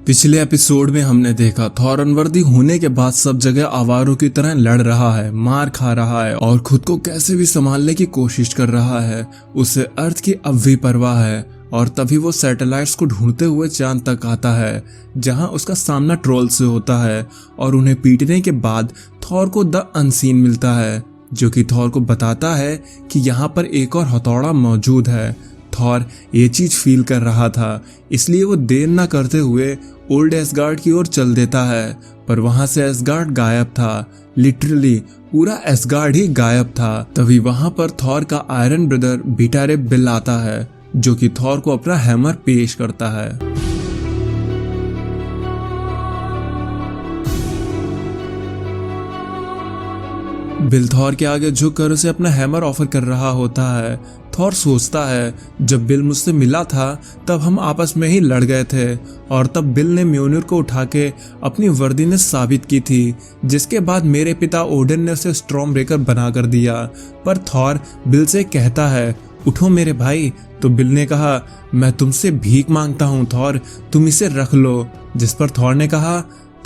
पिछले एपिसोड में हमने देखा थॉर अनवर्दी होने के बाद सब जगह आवारों की तरह लड़ रहा है, मार खा रहा है और खुद को कैसे भी संभालने की कोशिश कर रहा है। उसे अर्थ की अब भी परवाह है और तभी वो सैटेलाइट्स को ढूंढते हुए चांद तक आता है, जहां उसका सामना ट्रोल से होता है और उन्हें पीटने के बाद थॉर को द अनसीन मिलता है, जो कि थॉर को बताता है कि यहाँ पर एक और हथौड़ा मौजूद है। थॉर ये चीज फील कर रहा था, इसलिए वो देर न करते हुए ओल्ड एसगार्ड की ओर चल देता है, पर वहां से एसगार्ड गायब था। लिटरली पूरा एसगार्ड ही गायब था। तभी वहां पर थॉर का आयरन ब्रदर बीटा रे बिल आता है, जो कि थॉर को अपना हैमर पेश करता है। बिल थॉर के आगे झुककर उसे अपना हैमर ऑफर कर रहा होता है। थॉर सोचता है, जब बिल मुझसे मिला था तब हम आपस में ही लड़ गए थे और तब बिल ने म्योनिर को उठा के अपनी वर्दी ने साबित की थी, जिसके बाद मेरे पिता ओडिन ने उसे स्टॉर्म ब्रेकर बना कर दिया। पर थॉर बिल से कहता है, उठो मेरे भाई। तो बिल ने कहा, मैं तुमसे भीख मांगता हूँ थॉर, तुम इसे रख लो। जिस पर थॉर ने कहा,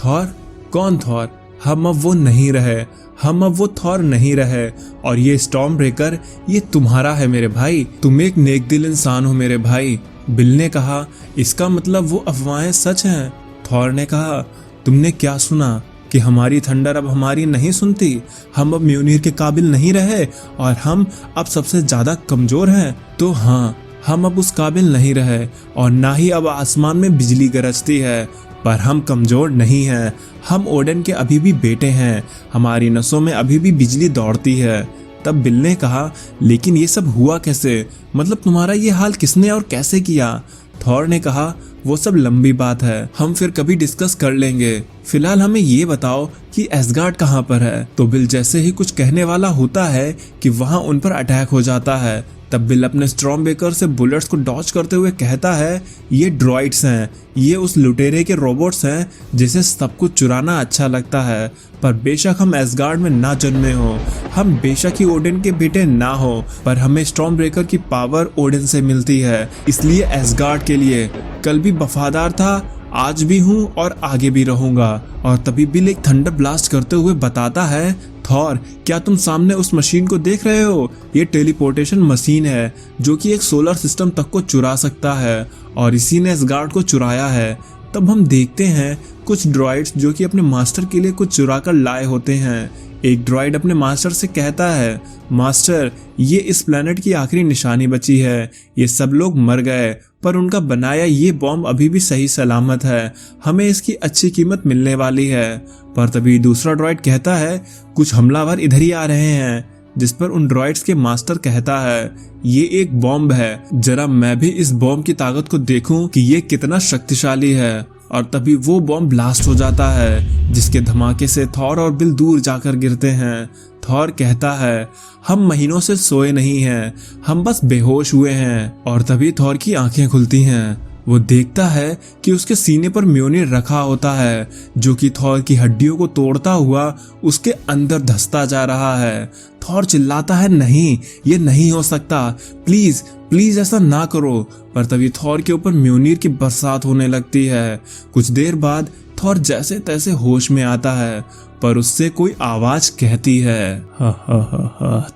थॉर? कौन थॉर? हम अब वो नहीं रहे, हम अब वो थॉर नहीं रहे और ये स्टॉर्म ब्रेकर ये तुम्हारा है मेरे भाई। तुम एक नेक दिल इंसान हो मेरे भाई। बिल ने कहा, इसका मतलब वो अफवाहें सच हैं? थॉर ने कहा, तुमने क्या सुना कि हमारी थंडर अब हमारी नहीं सुनती? हम अब म्योनिर के काबिल नहीं रहे और हम अब सबसे ज्यादा कमजोर हैं। तो हाँ, हम अब उस काबिल नहीं रहे और ना ही अब आसमान में बिजली गरजती है, पर हम कमजोर नहीं हैं। हम ओडिन के अभी भी बेटे हैं, हमारी नसों में अभी भी बिजली दौड़ती है। तब बिल ने कहा, लेकिन ये सब हुआ कैसे? मतलब तुम्हारा ये हाल किसने और कैसे किया? थॉर ने कहा, वो सब लंबी बात है, हम फिर कभी डिस्कस कर लेंगे। फिलहाल हमें ये बताओ कि एसगार्ड कहाँ पर है। तो बिल जैसे ही कुछ कहने वाला होता है कि वहां उन पर अटैक हो जाता है, तब बिल अपने स्टॉर्म ब्रेकर से बुलेट्स को डॉज करते हुए कहता है, ये ड्रॉइड्स हैं, ये उस लुटेरे के रोबोट्स हैं जिसे सब कुछ चुराना अच्छा लगता है। पर बेशक हम एसगार्ड में ना जन्मे हो, हम बेशक ही ओडिन के बेटे ना हो, पर हमें स्टॉर्म ब्रेकर की पावर ओडिन से मिलती है। इसलिए एसगार्ड के लिए कल भी वफादार था, आज भी हूँ और आगे भी रहूंगा। और तभी बिल एक थंडर ब्लास्ट करते हुए बताता है, थॉर क्या तुम सामने उस मशीन को देख रहे हो? ये टेलीपोर्टेशन मशीन है जो कि एक सोलर सिस्टम तक को चुरा सकता है और इसी ने एसगार्ड को चुराया है। तब हम देखते हैं कुछ ड्रॉइड्स जो कि अपने मास्टर के लिए कुछ चुरा कर लाए होते हैं। एक ड्रॉइड अपने मास्टर से कहता है, मास्टर ये इस प्लेनेट की आखिरी निशानी बची है, ये सब लोग मर गए पर उनका बनाया ये बॉम्ब अभी भी सही सलामत है, हमें इसकी अच्छी कीमत मिलने वाली है। पर तभी दूसरा ड्रॉइड कहता है, कुछ हमलावर इधर ही आ रहे हैं। जिस पर उन ड्रॉइड्स के मास्टर कहता है, ये एक बॉम्ब है, जरा मैं भी इस बॉम्ब की ताकत को देखूं कि ये कितना शक्तिशाली है। और तभी वो बॉम्ब ब्लास्ट हो जाता है, जिसके धमाके से थॉर और बिल दूर जाकर गिरते हैं। थॉर कहता है, हम महीनों से सोए नहीं हैं, हम बस बेहोश हुए हैं। और तभी थॉर की आंखें खुलती हैं। वो देखता है कि उसके सीने पर म्योनिर रखा होता है, जो कि थॉर की हड्डियों को तोड़ता हुआ उसके अंदर धंसता जा रहा है। थॉर चिल्लाता है, नहीं, ये नहीं हो सकता, प्लीज प्लीज ऐसा ना करो। पर तभी थॉर के ऊपर म्योनिर की बरसात होने लगती है। कुछ देर बाद थॉर जैसे तैसे होश में आता है, पर उससे कोई आवाज कहती है,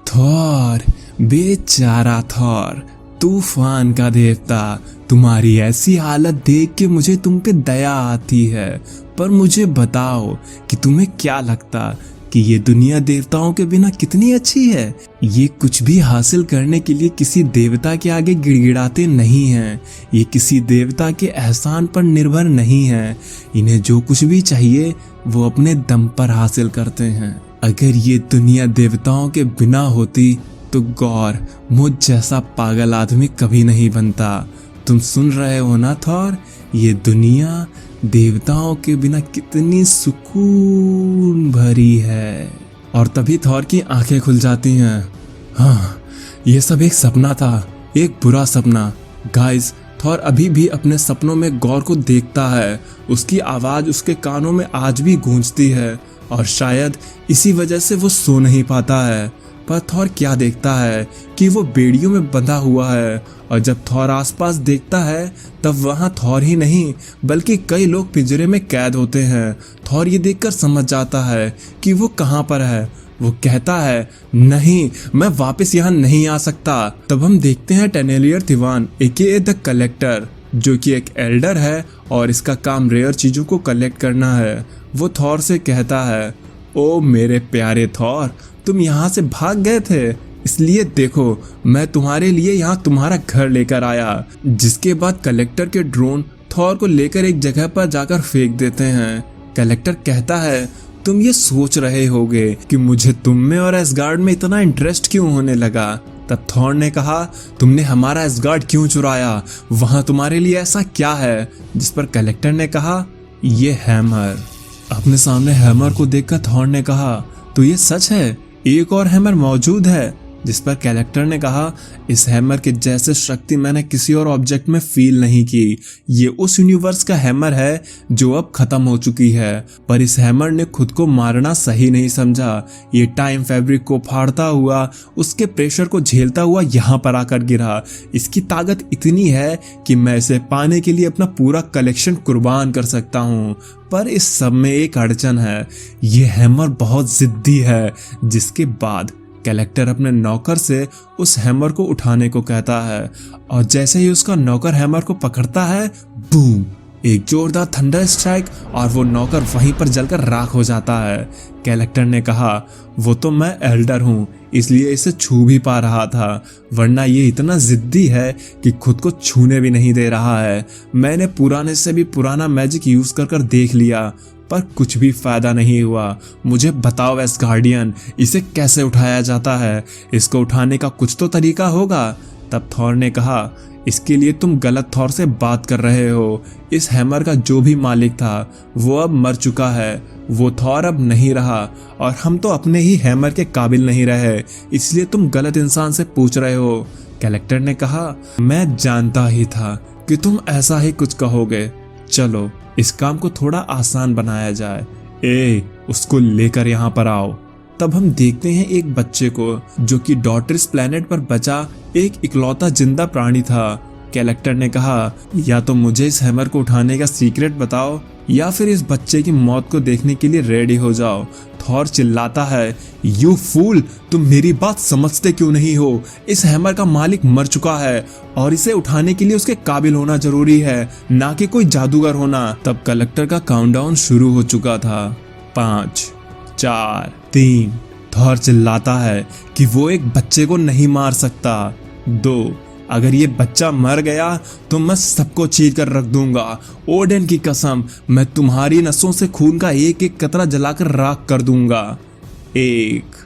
थॉर, बेचारा थॉर, तूफान का देवता, तुम्हारी ऐसी हालत देख के मुझे तुम पे दया आती है। पर मुझे बताओ कि तुम्हें क्या लगता कि ये दुनिया देवताओं के बिना कितनी अच्छी है? ये कुछ भी हासिल करने के लिए किसी देवता के आगे गिड़गिड़ाते नहीं हैं, ये किसी देवता के एहसान पर निर्भर नहीं है। इन्हें जो कुछ भी चाहिए वो अपने दम पर हासिल करते हैं। अगर ये दुनिया देवताओं के बिना होती तो गौर मुझ जैसा पागल आदमी कभी नहीं बनता। तुम सुन रहे हो ना थॉर, ये दुनिया देवताओं के बिना कितनी सुकून भरी है। और तभी थॉर की आंखें खुल जाती हैं। हाँ, ये सब एक सपना था, एक बुरा सपना। गाइस, थॉर अभी भी अपने सपनों में गौर को देखता है। उसकी आवाज उसके कानों में आज भी गूंजती है और शायद इसी वजह से वो सो नहीं पाता है। पर थॉर क्या देखता है कि वो बेड़ियों में बंधा हुआ है, और जब थॉर आसपास देखता है तब वहां थॉर ही नहीं बल्कि कई लोग पिंजरे में कैद होते हैं। थॉर ये देखकर समझ जाता है कि वो कहां पर है। वो कहता है, नहीं, मैं वापस यहाँ नहीं आ सकता। तब हम देखते हैं टेनेलियर तिवान एके द कलेक्टर, जो कि एक एल्डर है और इसका काम रेयर चीजों को कलेक्ट करना है। वो थॉर से कहता है, ओ मेरे प्यारे थॉर, तुम यहाँ से भाग गए थे, इसलिए देखो मैं तुम्हारे लिए यहाँ तुम्हारा घर लेकर आया। जिसके बाद कलेक्टर के ड्रोन थॉर को लेकर एक जगह पर जाकर फेंक देते हैं। कलेक्टर कहता है, तुम ये सोच रहे होगे कि मुझे तुम में और एसगार्ड में इतना इंटरेस्ट क्यों होने लगा। तब थॉर ने कहा, तुमने हमारा एसगार्ड क्यों चुराया, वहां तुम्हारे लिए ऐसा क्या है। जिस पर कलेक्टर ने कहा, ये हैमर। अपने सामने हैमर को देखकर थॉर ने कहा, तो ये सच है, एक और हैमर मौजूद है। जिस पर कलेक्टर ने कहा, इस हैमर के जैसे शक्ति मैंने किसी और ऑब्जेक्ट में फील नहीं की। ये उस यूनिवर्स का हैमर है जो अब खत्म हो चुकी है, पर इस हैमर ने खुद को मारना सही नहीं समझा। ये टाइम फैब्रिक को फाड़ता हुआ, उसके प्रेशर को झेलता हुआ यहाँ पर आकर गिरा। इसकी ताकत इतनी है कि मैं इसे पाने के लिए अपना पूरा कलेक्शन कुर्बान कर सकता हूँ। पर इस सब में एक अड़चन है, ये हैमर बहुत जिद्दी है। जिसके बाद कलेक्टर अपने नौकर से उस हैमर को उठाने को कहता है, और जैसे ही उसका नौकर हैमर को पकड़ता है, बूम, एक जोरदार थंडर स्ट्राइक, और वो नौकर वहीं पर जलकर राख हो जाता है। कलेक्टर ने कहा, वो तो मैं एल्डर हूँ, इसलिए इसे छू भी पा रहा था, वरना ये इतना जिद्दी है कि खुद को छूने भी नहीं दे रहा है। मैंने पुराने से भी पुराना मैजिक यूज कर देख लिया, पर कुछ भी फायदा नहीं हुआ। मुझे बताओ एसगार्डियन, इसे कैसे उठाया जाता है, इसको उठाने का कुछ तो तरीका होगा। तब थॉर ने कहा, इसके लिए तुम गलत थॉर से बात कर रहे हो। इस हैमर का जो भी मालिक था वो अब मर चुका है, वो थॉर अब नहीं रहा, और हम तो अपने ही हैमर के काबिल नहीं रहे, इसलिए तुम गलत इंसान से पूछ रहे हो। कलेक्टर ने कहा, मैं जानता ही था कि तुम ऐसा ही कुछ कहोगे। चलो इस काम को थोड़ा आसान बनाया जाए। उसको लेकर यहाँ पर आओ। तब हम देखते हैं एक बच्चे को जो कि डॉटर्स प्लेनेट पर बचा एक इकलौता जिंदा प्राणी था। कलेक्टर ने कहा, या तो मुझे इस हैमर को उठाने का सीक्रेट बताओ, या फिर इस बच्चे की मौत को देखने के लिए रेडी हो जाओ। थॉर चिल्लाता है, यू फूल, तुम मेरी बात समझते क्यों नहीं हो। इस हैमर का मालिक मर चुका है और इसे उठाने के लिए उसके काबिल होना जरूरी है, ना कि कोई जादूगर होना। तब कलेक्टर का काउंटडाउन शुरू हो चुका था। 5, 4, 3। थॉर चिल्लाता है कि वो एक बच्चे को नहीं मार सकता। 2, अगर ये बच्चा मर गया तो मैं सबको चीर कर रख दूंगा। ओडेन की कसम, मैं तुम्हारी नसों से खून का एक एक कतरा जलाकर राख कर दूंगा। 1।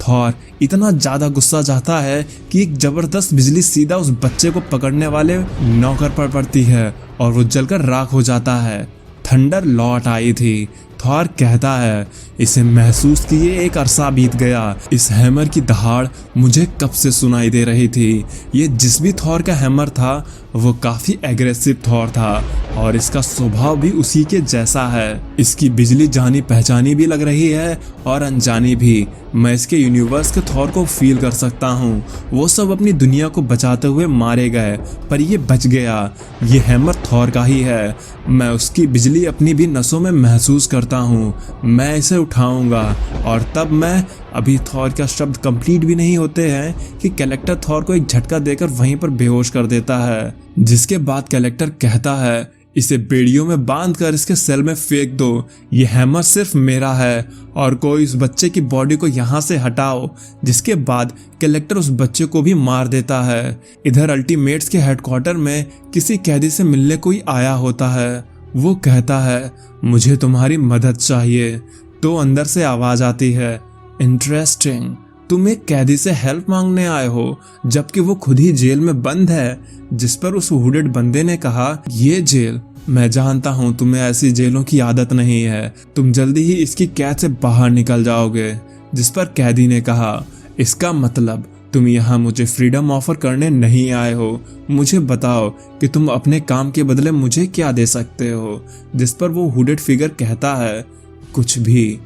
थॉर इतना ज्यादा गुस्सा जाता है कि एक जबरदस्त बिजली सीधा उस बच्चे को पकड़ने वाले नौकर पर पड़ती है और वो जलकर राख हो जाता है। थंडर लौट आई थी। थॉर कहता है, इसे महसूस किए एक अरसा बीत गया। इस हैमर की दहाड़ मुझे कब से सुनाई दे रही थी। ये जिस भी थॉर का हैमर था वो काफी एग्रेसिव थॉर था और इसका स्वभाव भी उसी के जैसा है। इसकी बिजली जानी पहचानी भी लग रही है और अनजानी भी। मैं इसके यूनिवर्स के थॉर को फील कर सकता हूँ। वो सब अपनी दुनिया को बचाते हुए मारे गए पर ये बच गया। ये हैमर थॉर का ही है। मैं उसकी बिजली अपनी भी नसों में महसूस करता हूँ। मैं इसे उठाऊंगा और तब मैं अभी थॉर का शब्द कंप्लीट भी नहीं होते हैं कि कलेक्टर थॉर को एक झटका देकर वहीं पर बेहोश कर देता है। जिसके बाद कलेक्टर कहता है, इसे बेड़ियों में बांधकर इसके सेल में फेंक दो। ये हैमर सिर्फ मेरा है और कोई इस बच्चे की बॉडी को यहाँ से हटाओ। जिसके बाद कलेक्टर उस बच्चे को भी मार देता है। इधर अल्टीमेट्स के हेडक्वार्टर में किसी कैदी से मिलने कोई आया होता है। वो कहता है, मुझे तुम्हारी मदद चाहिए। तो अंदर से आवाज आती है, इंटरेस्टिंग, तुम एक कैदी से हेल्प मांगने आए हो जबकि वो खुद ही जेल में बंद है। जिस पर उस हुडेड बंदे ने कहा, ये जेल, मैं जानता हूँ तुम्हें ऐसी जेलों की आदत नहीं है, तुम जल्दी ही इसकी कैद से बाहर निकल जाओगे। जिस पर कैदी ने कहा, इसका मतलब तुम यहाँ मुझे फ्रीडम ऑफर करने नहीं आए हो। मुझे बताओ कि तुम अपने काम के बदले मुझे क्या दे सकते हो। जिस पर वो हुडेड फिगर कहता है, कुछ भी।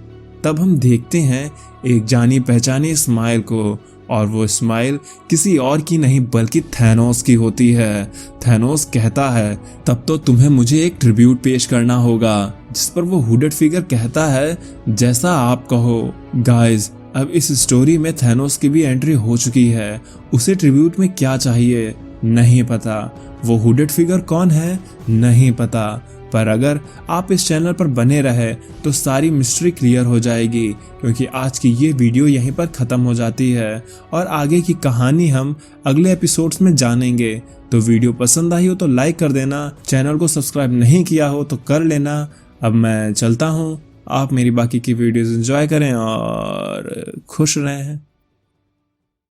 तब हम देखते हैं एक जानी पहचानी स्माइल को, और वो स्माइल किसी और की नहीं बल्कि थैनोस की होती है। थैनोस कहता है तब तो तुम्हें मुझे एक ट्रिब्यूट पेश करना होगा, जिस पर वो हुडेड फिगर कहता है जैसा आप कहो। गाइस, अब इस स्टोरी में थैनोस की भी एंट्री हो चुकी है। उसे ट्रिब्यूट में क्या चाहिए नहीं पता, वो हुडेड फिगर कौन है नहीं पता, पर अगर आप इस चैनल पर बने रहे तो सारी मिस्ट्री क्लियर हो जाएगी, क्योंकि आज की ये वीडियो यहीं पर ख़त्म हो जाती है और आगे की कहानी हम अगले एपिसोड्स में जानेंगे। तो वीडियो पसंद आई हो तो लाइक कर देना, चैनल को सब्सक्राइब नहीं किया हो तो कर लेना। अब मैं चलता हूँ, आप मेरी बाकी की वीडियोस एंजॉय करें और खुश रहें।